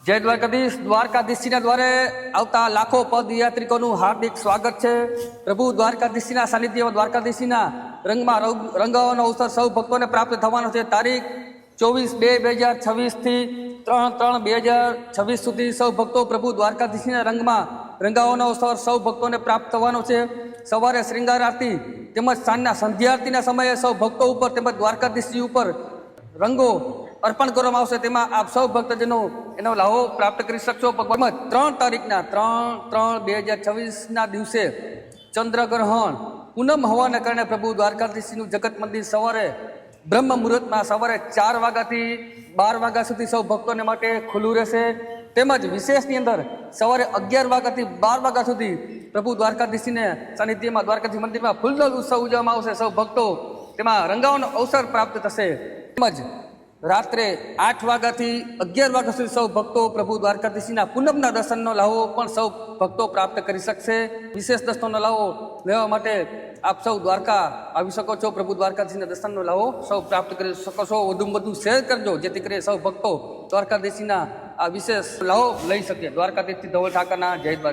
જય દ્વારકાધીશ દ્વારકાધીશના દ્વારે આવતા લાખો પદયાત્રિકોનું હાર્દિક સ્વાગત છે। પ્રભુ દ્વારકાધીશના સાનિધ્યમાં દ્વારકાધીશના રંગમાં રંગાવાનો અવસર સૌ ભક્તોને પ્રાપ્ત થવાનો છે। તારીખ 24/2/2026 થી 3/3/2026 સુધી સૌ ભક્તો પ્રભુ દ્વારકાધીશના રંગમાં રંગાવાનો અવસર સૌ ભક્તોને પ્રાપ્ત થવાનો છે। સવારે શ્રૃંગાર આરતી તેમજ સાંજના સંધ્યા આરતીના સમયે સૌ ભક્તો ઉપર તેમજ દ્વારકાધીશજી ઉપર રંગો અર્પણ કરવામાં આવશે। તેમાં આપ સૌ ભક્તજનો એનો લાભો પ્રાપ્ત કરી શકશો। 3 તારીખના 3/3/2026ના દિવસે ચંદ્રગ્રહણ પૂનમ હોવાને કારણે પ્રભુ દ્વારકાધીશનું જગત મંદિર સવારે બ્રહ્મ મુહૂર્તમાં સવારે 4 વાગ્યાથી 12 વાગ્યા સુધી સૌ ભક્તોને માટે ખુલ્લું રહેશે। તેમજ વિશેષની અંદર સવારે 11 વાગ્યાથી 12 વાગ્યા સુધી પ્રભુ દ્વારકાધીશને સાનિધ્યમાં દ્વારકાધીશ મંદિરમાં ફૂલદલ ઉત્સવ ઉજવવામાં આવશે। સૌ ભક્તો તેમાં રંગાવાનો અવસર પ્રાપ્ત થશે। તેમજ રાત્રે 8 વાગ્યાથી 11 વાગ્યા સુધી સૌ ભક્તો પ્રભુ દ્વારકાધીશના પૂનમના દર્શનનો લાવો પણ સૌ ભક્તો પ્રાપ્ત કરી શકશે। વિશેષ દર્શનનો લાવો લેવા માટે આપ સૌ દ્વારકા આવી શકો છો। પ્રભુ દ્વારકાધીશના દર્શનનો લાવો સૌ પ્રાપ્ત કરી શકો છો। વધુમાં વધુ શેર કરજો જેથી કરી સૌ ભક્તો દ્વારકાધીશના આ વિશેષ લાવો લઈ શકે। દ્વારકાધીશથી ધવલ ઠાકરના જય દ્વારકા।